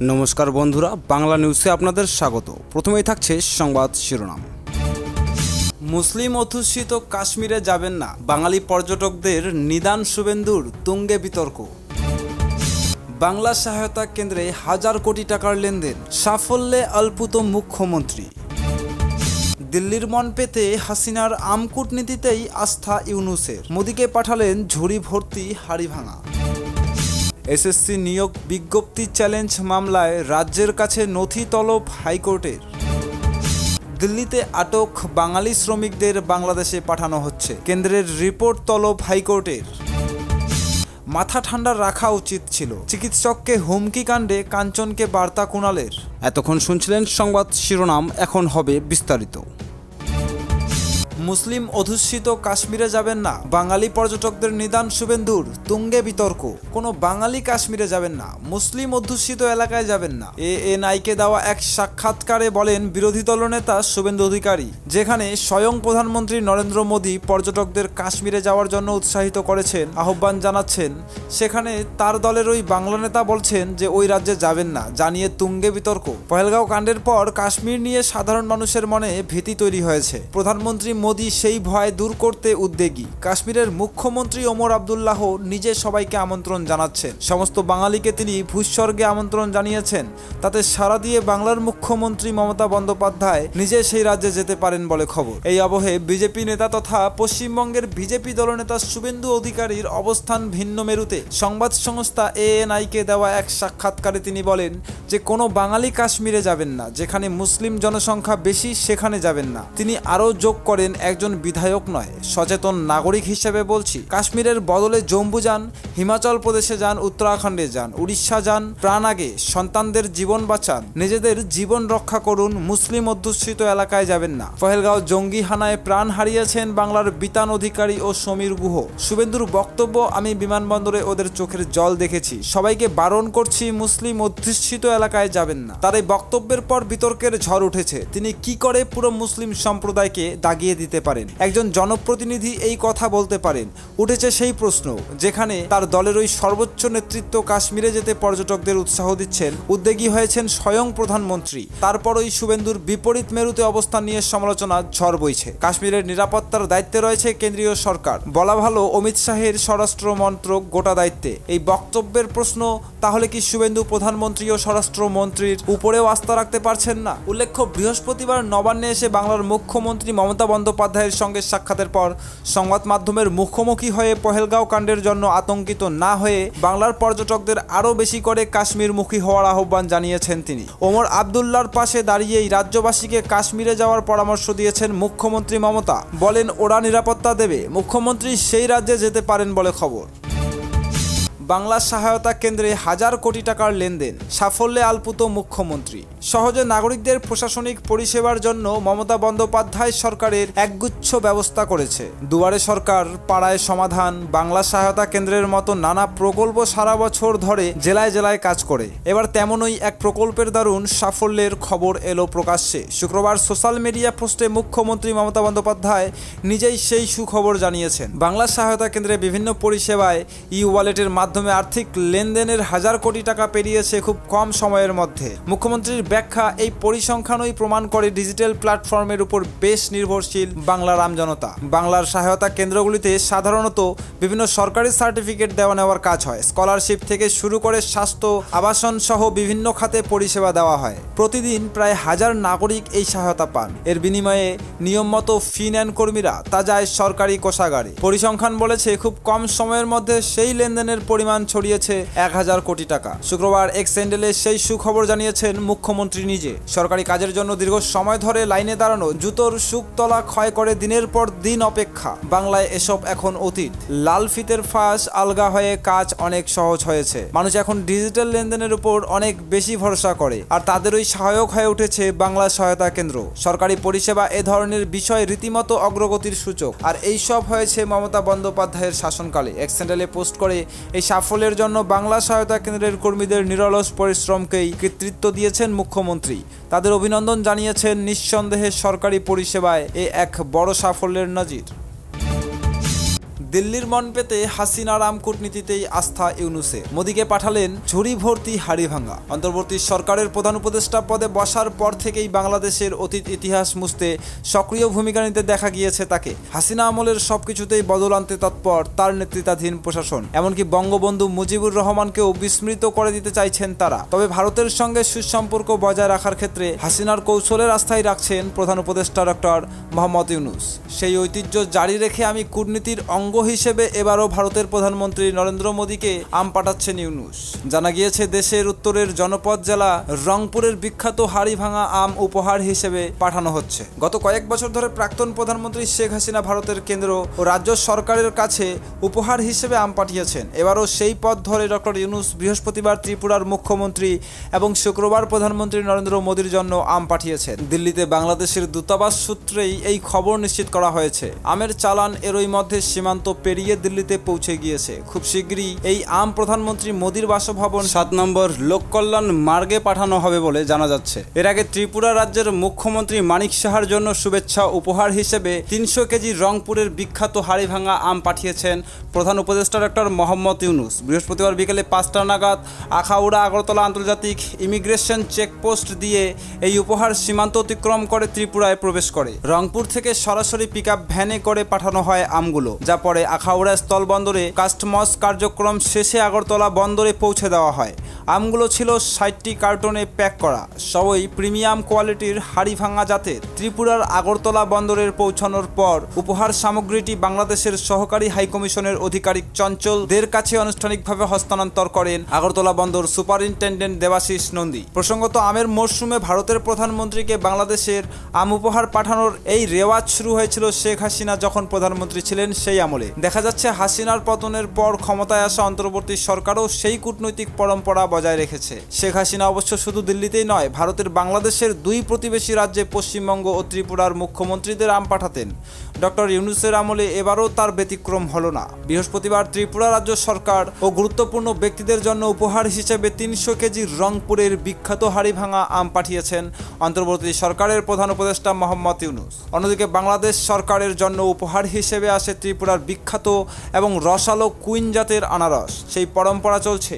নমস্কার বন্ধুরা, বাংলা নিউজে আপনাদের স্বাগত। প্রথমেই থাকছে সংবাদ শিরোনাম। মুসলিম অধ্যুষিত কাশ্মীরে যাবেন না, বাঙালি পর্যটকদের নিদান শুভেন্দুর, তুঙ্গে বিতর্ক। বাংলা সহায়তা কেন্দ্রে হাজার কোটি টাকার লেনদেন, সাফল্যে আলপুত মুখ্যমন্ত্রী। দিল্লির মন পেতে হাসিনার আমকূটনীতিতেই আস্থা ইউনূসের, মোদিকে পাঠালেন ঝুড়ি ভর্তি হাড়ি ভাঙা। এসএসসি নিয়োগ বিজ্ঞপ্তি চ্যালেঞ্জ মামলায় রাজ্যের কাছে নথি তলব হাইকোর্টের। দিল্লিতে আটক বাঙালি শ্রমিকদের বাংলাদেশে পাঠানো হচ্ছে, কেন্দ্রের রিপোর্ট তলব হাইকোর্টের। মাথা ঠান্ডা রাখা উচিত ছিল, চিকিৎসককে হুমকি কাণ্ডে কাঞ্চনকে বার্তা কুণালের। এতক্ষণ শুনছিলেন সংবাদ শিরোনাম, এখন হবে বিস্তারিত। মুসলিম অধ্যুষিত কাশ্মীরে যাবেন না, বাঙালি পর্যটকদের নিদান শুভেন্দুর, তুঙ্গে বিতর্ক। কোনো বাঙালি কাশ্মীরে যাবেন না, মুসলিম অধ্যুষিত এলাকায় যাবেন না, এএনআইকে দেওয়া এক সাক্ষাৎকারে বলেন বিরোধী দলনেতা শুভেন্দু অধিকারী, যেখানে স্বয়ং প্রধানমন্ত্রী নরেন্দ্র মোদী পর্যটকদের কাশ্মীরে যাওয়ার জন্য উৎসাহিত করেছেন, আহ্বান জানাচ্ছেন। সেখানে তার দলের ওই বাংলা নেতা বলছেন যে ওই রাজ্যে যাবেন না, জানিয়ে তুঙ্গে বিতর্ক। পহেলগাঁও কাণ্ডের পর কাশ্মীর নিয়ে সাধারণ মানুষের মনে ভীতি তৈরি হয়েছে। প্রধানমন্ত্রী মোদী সেই ভয় দূর করতে উদ্যোগী। কাশ্মীরের মুখ্যমন্ত্রী ওমর আবদুল্লাহ নিজে সবাইকে আমন্ত্রণ জানাচ্ছেন। সমস্ত বাঙালিকে তিনি ভূস্বর্গে আমন্ত্রণ জানিয়েছেন। তাতে সাড়া দিয়ে বাংলার মুখ্যমন্ত্রী মমতা বন্দ্যোপাধ্যায় নিজে সেই রাজ্যে যেতে পারেন বলে খবর। এই আবহে বিজেপি নেতা তথা পশ্চিমবঙ্গের বিজেপি দলনেতা শুভেন্দু অধিকারীর অবস্থান ভিন্ন মেরুতে। সংবাদ সংস্থা এএনআইকে দেওয়া এক সাক্ষাৎকারে তিনি বলেন যে কোনো বাঙালি কাশ্মীরে যাবেন না, যেখানে মুসলিম জনসংখ্যা বেশি সেখানে যাবেন না। তিনি আরও যোগ করেন, একজন বিধায়ক নয়, সচেতন নাগরিক হিসেবে বলছি, কাশ্মীরের বদলে জম্মু যান, হিমাচল প্রদেশে যান, উত্তরাখণ্ডে যান, উড়িষ্যা যান, প্রাণ আগে, সন্তানদের জীবন বাঁচান, নিজেদের জীবন রক্ষা করুন, মুসলিম অধ্যুষিত এলাকায় যাবেন না। পহেলগাঁও জঙ্গি হানায় প্রাণ হারিয়েছেন বাংলার বিতান অধিকারী ও সমীর গুহ। শুভেন্দুর বক্তব্য, আমি বিমানবন্দরে ওদের চোখের জল দেখেছি, সবাইকে বারণ করছি মুসলিম অধ্যুষিত এলাকায় যাবেন না। তার এই বক্তব্যের পর বিতর্কের ঝড় উঠেছে। তিনি কি করে পুরো মুসলিম সম্প্রদায়কে দাগিয়ে দিতে পারেন? একজন জনপ্রতিনিধি এই কথা বলতে পারেন? উঠেছে সেই প্রশ্ন, যেখানে তার দলের ওই সর্বোচ্চ নেতৃত্ব কাশ্মীরে যেতে পর্যটকদের উৎসাহ দিচ্ছেন, উদ্যোগী হয়েছেন স্বয়ং প্রধানমন্ত্রী। তারপর ওই শুভেন্দুর বিপরীত মেরুতে অবস্থান নিয়ে সমালোচনার ঝড় বইছে। কাশ্মীরের নিরাপত্তার দায়িত্বে রয়েছে কেন্দ্রীয় সরকার, বলা ভালো অমিত শাহের স্বরাষ্ট্র মন্ত্রক গোটা দায়িত্বে। এই বক্তব্যের প্রশ্ন, তাহলে কি শুভেন্দু প্রধানমন্ত্রী ও স্বরাষ্ট্রমন্ত্রীর উপরেও আস্থা রাখতে পারছেন না? উল্লেখ্য, বৃহস্পতিবার নবান্নে এসে বাংলার মুখ্যমন্ত্রী মমতা বন্দ্যোপাধ্যায়ের সঙ্গে সাক্ষাতের পর সংবাদ মাধ্যমের মুখোমুখি হয়ে পহেলগাঁও কাণ্ডের জন্য আতঙ্কিত না হয়ে বাংলার পর্যটকদের আরও বেশি করে কাশ্মীরমুখী হওয়ার আহ্বান জানিয়েছেন তিনি। ওমর আবদুল্লার পাশে দাঁড়িয়েই রাজ্যবাসীকে কাশ্মীরে যাওয়ার পরামর্শ দিয়েছেন মুখ্যমন্ত্রী মমতা। বলেন ওরা নিরাপত্তা দেবে, মুখ্যমন্ত্রী সেই রাজ্যে যেতে পারেন বলে খবর। বাংলা সহায়তা কেন্দ্রে হাজার কোটি টাকার লেনদেন, সাফল্যে আলপুত মুখ্যমন্ত্রী। সহজে নাগরিকদের প্রশাসনিক পরিষেবার জন্য মমতা বন্দ্যোপাধ্যায় সরকারের একগুচ্ছ ব্যবস্থা করেছে। দুয়ারে সরকার, পাড়ায় সমাধান, বাংলা সহায়তা কেন্দ্রের মতো নানা প্রকল্প সারা বছর ধরে জেলায় জেলায় কাজ করে। এবার তেমনই এক প্রকল্পের দারুণ সাফল্যের খবর এলো প্রকাশ্যে। শুক্রবার সোশ্যাল মিডিয়া পোস্টে মুখ্যমন্ত্রী মমতা বন্দ্যোপাধ্যায় নিজেই সেই সুখবর জানিয়েছেন। বাংলা সহায়তা কেন্দ্রে বিভিন্ন পরিষেবায় ই ওয়ালেটের মাধ্যমে আর্থিক লেনদেনের হাজার কোটি টাকা পেরিয়েছে খুব কম সময়ের মধ্যে। মুখ্যমন্ত্রীর ব্যাখ্যা, এই পরিসংখ্যানই প্রমাণ করে ডিজিটাল প্ল্যাটফর্মের উপর বেশ নির্ভরশীল বাংলার আমজনতা। বাংলার সহায়তা কেন্দ্রগুলিতে সাধারণত বিভিন্ন সরকারি সার্টিফিকেট দেওয়া নেওয়ার কাজ হয়। স্কলারশিপ থেকে শুরু করে স্বাস্থ্য, আবাসন সহ বিভিন্ন খাতে পরিষেবা দেওয়া হয়। প্রতিদিন প্রায় হাজার নাগরিক এই সহায়তা পান। এর বিনিময়ে নিয়ম মতো ফি নেন কর্মীরা, তা যায় সরকারি কোষাগারে। পরিসংখ্যান বলেছে খুব কম সময়ের মধ্যে সেই লেনদেনের পরিমাণ ছড়িয়েছে 1000 কোটি টাকা। শুক্রবার এক্স হ্যান্ডেলে সেই সুখবর জানিয়েছেন মুখ্যমন্ত্রী নিজে। সরকারি কাজের জন্য দীর্ঘ সময় ধরে লাইনে দাঁড়ানো, জুতোর শুকতলা ক্ষয় করে দিনের পর দিন অপেক্ষা, বাংলায় এসব এখন অতীত। লাল ফিতের ফাঁস আলগা হয়ে কাজ অনেক সহজ হয়েছে। মানুষ এখন ডিজিটাল লেনদেনের উপর অনেক বেশি ভরসা করে, আর তাদেরই সহায়ক হয়ে উঠেছে বাংলা সহায়তা কেন্দ্র। সরকারি পরিষেবা এ ধরনের বিষয় রীতিমতো অগ্রগতির সূচক, আর এই সব হয়েছে মমতা বন্দ্যোপাধ্যায়ের শাসনকালে। এক্স হ্যান্ডেলে পোস্ট করে এই সাফল্যের জন্য বাংলা সহায়তা কেন্দ্রের কর্মীদের নিরলস পরিশ্রমকেই কৃতিত্ব দিয়েছেন মুখ্যমন্ত্রী। তাদের অভিনন্দন জানিয়েছেন। নিঃসন্দেহে সরকারি পরিষেবায় এ এক বড় সাফল্যের নজির। দিল্লির মন পেতে হাসিনার আম কূটনীতিতেই আস্থা ইউনূসের। মোদীকে পাঠালেন ঝুড়ি ভর্তি হাড়ি ভাঙা। অন্তর্বর্তী সরকারের প্রধান উপদেষ্টা পদে বসার পর থেকেই বাংলাদেশের অতীত ইতিহাস মুছতে সক্রিয় ভূমিকা নিতে দেখা গিয়েছে তাকে। হাসিনা আমলের সবকিছুতেই বদল আনতে তৎপর তার নেতৃত্বাধীন প্রশাসন। এমনকি বঙ্গবন্ধু মুজিবুর রহমানকেও বিস্মৃত করে দিতে চাইছেন তারা। তবে ভারতের সঙ্গে সুসম্পর্ক বজায় রাখার ক্ষেত্রে হাসিনার কৌশলের আস্থাই রাখছেন প্রধান উপদেষ্টা ডক্টর মোহাম্মদ ইউনূস। সেই ঐতিহ্য জারি রেখে আমি কূটনীতির অঙ্গ হিসেবে এবারও ভারতের প্রধানমন্ত্রী নরেন্দ্র মোদীকে আম পাঠাচ্ছেন ইউনূস। জানা গিয়েছে দেশের উত্তরের জনপদ জেলা রংপুরের বিখ্যাত হাড়ি ভাঙা আম উপহার হিসেবে পাঠানো হচ্ছে। গত কয়েক বছর ধরে প্রাক্তন প্রধানমন্ত্রী শেখ হাসিনা ভারতের কেন্দ্র ও রাজ্য সরকারের কাছে উপহার হিসেবে আম পাঠিয়েছেন। এবারও সেই পথ ধরে ডক্টর ইউনূস বৃহস্পতিবার ত্রিপুরার মুখ্যমন্ত্রী এবং শুক্রবার প্রধানমন্ত্রী নরেন্দ্র মোদীর জন্য আম পাঠিয়েছেন। দিল্লিতে বাংলাদেশের দূতাবাস সূত্রেই এই খবর নিশ্চিত করা হয়েছে। আমের চালান এরই মধ্যে সীমান্ত পেরিয়ে দিল্লিতে পৌঁছে গিয়েছে। খুব শীঘ্রই এই আম প্রধানমন্ত্রী মোদীর বাসভবন 7 নম্বর লোককল্যাণ মার্গে পাঠানো হবে বলে জানা যাচ্ছে। এর আগে ত্রিপুরা রাজ্যের মুখ্যমন্ত্রী মানিক সাহার জন্য শুভেচ্ছা উপহার হিসেবে 300 কেজি রংপুরের বিখ্যাত হাড়ি ভাঙা আম পাঠিয়েছেন প্রধান উপদেষ্টা ডক্টর মোহাম্মদ ইউনূস। বৃহস্পতিবার বিকেলে 5টা নাগাদ আখাউড়া আগরতলা আন্তর্জাতিক ইমিগ্রেশন চেকপোস্ট দিয়ে এই উপহার সীমান্ত অতিক্রম করে ত্রিপুরায় প্রবেশ করে। রংপুর থেকে সরাসরি পিকআপ ভ্যানে করে পাঠানো হয় আমগুলো, যা পরে আখাউড়া স্থলবন্দরে কাস্টমস কার্যক্রম শেষে আগরতলা বন্দরে পৌঁছে দেওয়া হয়। আমগুলো ছিল 60টি কার্টনে প্যাক করা, সবই প্রিমিয়াম কোয়ালিটির হাড়ি ভাঙা জাতের। ত্রিপুরার আগরতলা বন্দরের পৌঁছানোর পর উপহার সামগ্রীটি বাংলাদেশের সহকারী হাইকমিশনের আধিকারিক চঞ্চলদের কাছে আনুষ্ঠানিকভাবে হস্তান্তর করেন আগরতলা বন্দর সুপারিনটেন্ডেন্ট দেবাশিস নন্দী। প্রসঙ্গত, আমের মরশুমে ভারতের প্রধানমন্ত্রীকে বাংলাদেশের আম উপহার পাঠানোর এই রেওয়াজ শুরু হয়েছিল শেখ হাসিনা যখন প্রধানমন্ত্রী ছিলেন সেই আমলে। দেখা যাচ্ছে হাসিনার পতনের পর ক্ষমতায় আসা অন্তর্বর্তী সরকারও সেই কূটনৈতিক পরম্পরা বজায় রেখেছে। শেখ হাসিনা অবশ্য শুধু দিল্লিতেই নয়, ভারতের বাংলাদেশের 2 প্রতিবেশী রাজ্যে পশ্চিমবঙ্গ ও ত্রিপুরার মুখ্যমন্ত্রীদের আম পাঠাতেন। ডক্টর ইউনূসের আমলে এবারও তার ব্যতিক্রম হলো না। বৃহস্পতিবার ত্রিপুরা রাজ্য সরকার ও গুরুত্বপূর্ণ ব্যক্তিদের জন্য উপহার হিসেবে 300 কেজি রংপুরের বিখ্যাত হাড়ি ভাঙা আম পাঠিয়েছেন অন্তর্বর্তী সরকারের প্রধান উপদেষ্টা মোহাম্মদ ইউনূস। অন্যদিকে বাংলাদেশ সরকারের জন্য উপহার হিসেবে আসে ত্রিপুরার বিখ্যাত এবং রসালো কুইন জাতের আনারস। সেই পরম্পরা চলছে।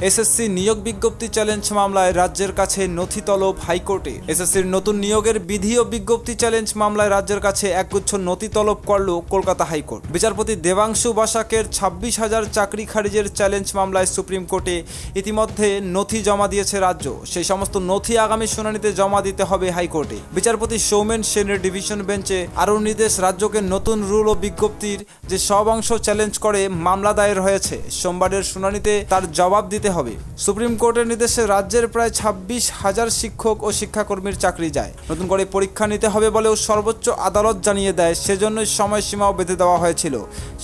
এসএসসি নিয়োগ বিজ্ঞপ্তি চ্যালেঞ্জ মামলায় রাজ্যের কাছে নথি তলব হাইকোর্টে। এসএসসির নতুন নিয়োগের বিধি ও বিজ্ঞপ্তি চ্যালেঞ্জ মামলায় রাজ্যের কাছে একগুচ্ছ নথি তলব করল কলকাতা হাইকোর্ট। বিচারপতি দেবাংশু বসাকের 26,000 চাকরি খারিজের চ্যালেঞ্জ মামলায় সুপ্রিম কোর্টে ইতিমধ্যে নথি জমা দিয়েছে রাজ্য। সেই সমস্ত নথি আগামী শুনানিতে জমা দিতে হবে হাইকোর্টে। বিচারপতি সৌমেন সেনের ডিভিশন বেঞ্চে আরও নির্দেশ, রাজ্যকে নতুন রুল ও বিজ্ঞপ্তির যে সব অংশ চ্যালেঞ্জ করে মামলা দায়ের হয়েছে, সোমবারের শুনানিতে তার জবাব দিতে হবে। সুপ্রিম কোর্টের নির্দেশে রাজ্যের প্রায় 26,000 শিক্ষক ও শিক্ষাকর্মীর চাকরি যায়। নতুন করে পরীক্ষা নিতে হবে বলেও সর্বোচ্চ আদালত জানিয়ে দেয়। সেজন্যই সময়সীমাও বেঁধে দেওয়া হয়েছিল।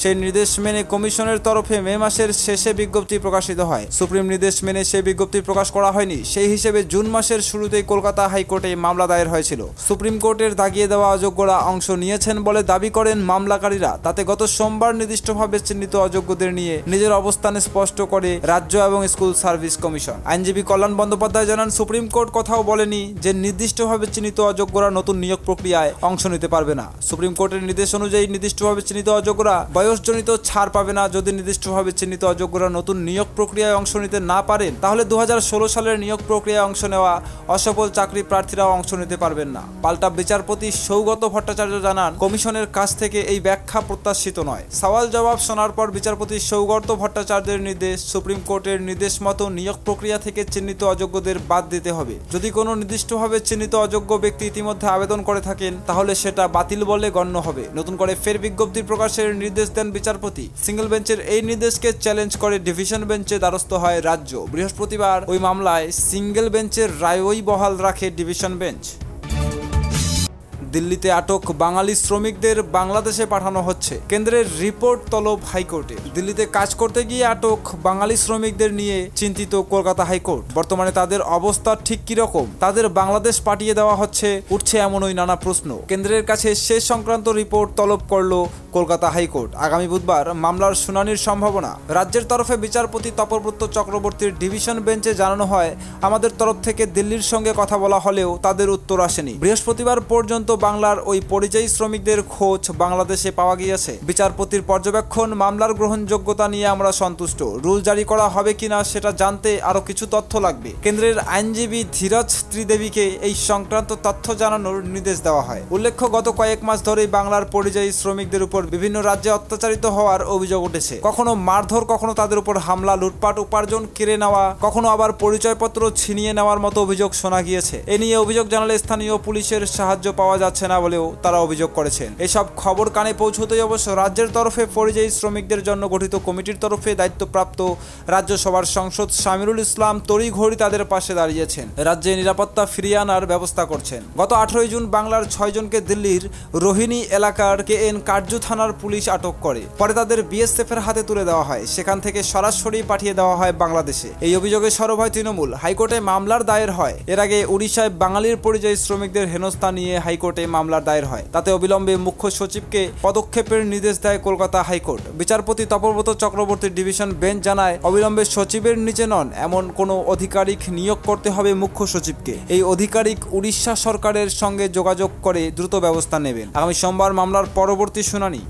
সেই নির্দেশ মেনে কমিশনের তরফে মে মাসের শেষে বিজ্ঞপ্তি প্রকাশিত হয়। সুপ্রিম নির্দেশ মেনে সেই বিজ্ঞপ্তি প্রকাশ করা হয়নি। সেই হিসেবে জুন মাসের শুরুতেই কলকাতা হাইকোর্টে মামলা দায়ের হয়েছিল। সুপ্রিম কোর্টের দাগিয়ে দেওয়া অযোগ্যরা অংশ নিয়েছেন বলে দাবি করেন মামলাকারীরা। তাতে গত সোমবার নির্দিষ্টভাবে চিহ্নিত অযোগ্যদের নিয়ে নিজের অবস্থানে স্পষ্ট করে রাজ্য এবং স্কুল সার্ভিস কমিশন। আইনজীবী কল্যাণ বন্দ্যোপাধ্যায় জানান, সুপ্রিম কোর্ট কথাও বলেনি যে নির্দিষ্টভাবে চিহ্নিত অযোগ্যরা নতুন নিয়োগ প্রক্রিয়ায় অংশ নিতে পারবে না। সুপ্রিম কোর্টের নির্দেশ অনুযায়ী নির্দিষ্টভাবে চিহ্নিত অযোগ্যরা বয়সজনিত ছাড় পাবে না। যদি নির্দিষ্টভাবে চিহ্নিত অযোগ্যরা নতুন নিয়োগ প্রক্রিয়ায় অংশ নিতে না পারেন, তাহলে 2016 সালের নিয়োগ প্রক্রিয়ায় অংশ নেওয়া অসফল চাকরি প্রার্থীরাও অংশ নিতে পারবেন না। পাল্টা বিচারপতি সৌগত ভট্টাচার্য জানান, কমিশনের কাছ থেকে এই ব্যাখ্যা প্রত্যাশিত নয়। সওয়াল জবাব শোনার পর বিচারপতি সৌগত ভট্টাচার্যের নির্দেশ, সুপ্রিম কোর্টের নির্দেশ মতো নিয়োগ প্রক্রিয়া থেকে চিহ্নিত অযোগ্যদের বাদ দিতে হবে। যদি কোনো নির্দিষ্টভাবে চিহ্নিত অযোগ্য ব্যক্তি ইতিমধ্যে আবেদন করে থাকেন, তাহলে সেটা বাতিল বলে গণ্য হবে। নতুন করে ফের বিজ্ঞপ্তি প্রকাশের নির্দেশ দেন বিচারপতি। সিঙ্গেল বেঞ্চের এই নির্দেশকে চ্যালেঞ্জ করে ডিভিশন বেঞ্চে দ্বারস্থ হয় রাজ্য। বৃহস্পতিবার ওই মামলায় সিঙ্গেল বেঞ্চের রায়ই বহাল রাখে ডিভিশন বেঞ্চ। দিল্লিতে আটক বাঙালি শ্রমিকদের বাংলাদেশে পাঠানো হচ্ছে। কেন্দ্রের রিপোর্ট তলব হাইকোর্টে। দিল্লিতে কাজ করতে গিয়ে আটক বাঙালি শ্রমিকদের নিয়ে চিন্তিত কলকাতা হাইকোর্ট। বর্তমানে তাদের অবস্থা ঠিক কিরকম, তাদের বাংলাদেশ পাঠিয়ে দেওয়া হচ্ছে, উঠছে এমনই নানা প্রশ্ন। কেন্দ্রের কাছে সে সংক্রান্ত রিপোর্ট তলব করল কলকাতা হাইকোর্ট। আগামী বুধবার মামলার শুনানির সম্ভাবনা। রাজ্যের তরফে বিচারপতি তপব্রত চক্রবর্তীর ডিভিশন বেঞ্চে জানানো হয়, আমাদের তরফ থেকে দিল্লির সঙ্গে কথা বলা হলেও তাদের উত্তর আসেনি। বৃহস্পতিবার পর্যন্ত বাংলার ওই পরিযায়ী শ্রমিকদের খোঁজ বাংলাদেশে পাওয়া গিয়েছে। বিচারপতির পর্যবেক্ষণ, মামলার গ্রহণযোগ্যতা নিয়ে আমরা সন্তুষ্ট। রুল জারি করা হবে কিনা সেটা জানতে আরো কিছু তথ্য লাগবে। কেন্দ্রের আইনজীবী ধীরজ ত্রিদেবীকে এই সংক্রান্ত তথ্য জানানোর নির্দেশ দেওয়া হয়। উল্লেখ্য, গত কয়েক মাস ধরেই বাংলার পরিযায়ী শ্রমিকদের উপর বিভিন্ন রাজ্যে অত্যাচারিত হওয়ার অভিযোগ উঠেছে। কখনো মারধর, কখনো তাদের উপর হামলা, লুটপাট, উপার্জন কেড়ে নেওয়া, কখনো আবার পরিচয়পত্র ছিনিয়ে নেওয়ার মতো অভিযোগ শোনা গিয়েছে। এ নিয়ে অভিযোগ জানালে স্থানীয় পুলিশের সাহায্য পাওয়া যাচ্ছে না বলেও তারা অভিযোগ করেছেন। এসব খবর কানে পৌঁছতেই অবশ্য রাজ্যের তরফে পরিযায়ী শ্রমিকদের জন্য গঠিত কমিটির তরফে দায়িত্বপ্রাপ্ত রাজ্যসভার সাংসদ শামিরুল ইসলাম তড়িঘড়ি তাদের পাশে দাঁড়িয়েছেন, রাজ্যে নিরাপত্তা ফিরিয়ে আনার ব্যবস্থা করছেন। গত 18 জুন বাংলার 6 জনকে দিল্লির রোহিণী এলাকার KN কার্জু থানার পুলিশ আটক করে। পরে তাদের BSF এর হাতে তুলে দেওয়া হয়। সেখান থেকে সরাসরি পাঠিয়ে দেওয়া হয় বাংলাদেশে। এই অভিযোগে সরব হয় তৃণমূল। হাইকোর্টে মামলার দায়ের হয়। এর আগে উড়িষ্যায় বাঙালির পরিযায়ী শ্রমিকদের হেনস্থা নিয়ে হাইকোর্টে মামলার দায়ের হয়। তাতে অবিলম্বে মুখ্য সচিবকে পদক্ষেপের নির্দেশ দেয় কলকাতা হাইকোর্ট। বিচারপতি তপব্রত চক্রবর্তী ডিভিশন বেঞ্চ জানায়, অবিলম্বে সচিবের নিচে নন এমন কোনো আধিকারিক নিয়োগ করতে হবে মুখ্য সচিবকে। এই আধিকারিক উড়িষ্যা সরকারের সঙ্গে যোগাযোগ করে দ্রুত ব্যবস্থা নেবেন। আগামী সোমবার মামলার পরবর্তী শুনানি।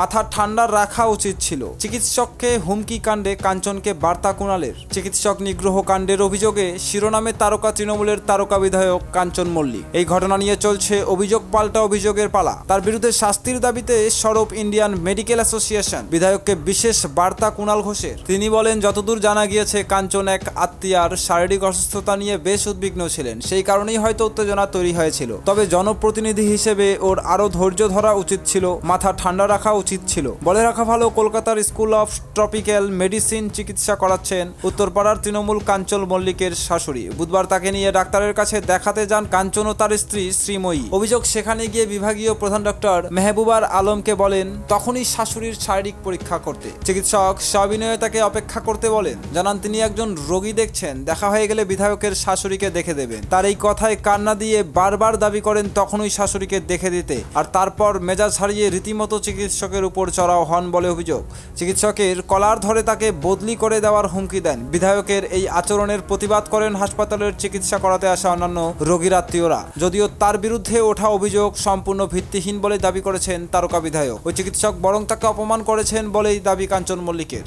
মাথা ঠান্ডা রাখা উচিত ছিল। চিকিৎসককে হুমকি কাণ্ডে কাঞ্চনকে বার্তা কুণালের। চিকিৎসক নিগ্রহ কাণ্ডের অভিযোগে শিরোনামে তারকা তৃণমূলের তারকা বিধায়ক কাঞ্চন মল্লিক। এই ঘটনা নিয়ে চলছে অভিযোগ পাল্টা অভিযোগের পালা। তার বিরুদ্ধে শাস্তির দাবিতে সরব ইন্ডিয়ান মেডিকেল অ্যাসোসিয়েশন। বিধায়ককে বিশেষ বার্তা কুণাল ঘোষের। তিনি বলেন, যতদূর জানা গিয়েছে কাঞ্চন এক আত্মীয়ার শারীরিক অসুস্থতা নিয়ে বেশ উদ্বিগ্ন ছিলেন। সেই কারণেই হয়তো উত্তেজনা তৈরি হয়েছিল। তবে জনপ্রতিনিধি হিসেবে ওর আরো ধৈর্য ধরা উচিত ছিল, মাথা ঠান্ডা রাখা উচিত ছিল। বলে রাখা ভালো, কলকাতার স্কুল অফ ট্রপিক্যাল মেডিসিন চিকিৎসা করাচ্ছেন উত্তরপাড়ার তৃণমূল কাঞ্চন মল্লিকের শাশুড়ি। বুধবার তাকে নিয়ে ডাক্তারের কাছে দেখাতে যান কাঞ্চন ও তার স্ত্রী শ্রীময়ী। অভিযোগ, সেখানে গিয়ে বিভাগীয় প্রধান ডক্টর মেহবুবার আলমকে বলেন তখনই শাশুড়ির শারীরিক পরীক্ষা করতে। চিকিৎসক সবিনয়ে তাকে অপেক্ষা করতে বলেন। জানান তিনি একজন রোগী দেখছেন, দেখা হয়ে গেলে বিধায়কের শাশুড়িকে দেখে দেবেন। তার এই কথায় কান্না দিয়ে বারবার দাবি করেন তখনই শাশুড়িকে দেখে দিতে, আর তারপর মেজাজ হারিয়ে রীতিমতো চিকিৎসকের উপর চড়াও হন বলে অভিযোগ। চিকিৎসকের কলার ধরে তাকে বদলি করে দেওয়ার হুমকি দেন। বিধায়কের এই আচরণের প্রতিবাদ করেন হাসপাতালের চিকিৎসা করাতে আসা অন্যান্য রোগীর আত্মীয়রা। যদিও তার বিরুদ্ধে ওঠা অভিযোগ সম্পূর্ণ ভিত্তিহীন বলে দাবি করেছেন তারকা বিধায়ক। ওই চিকিৎসক বরং তাকে অপমান করেছেন বলেই দাবি কাঞ্চন মল্লিকের।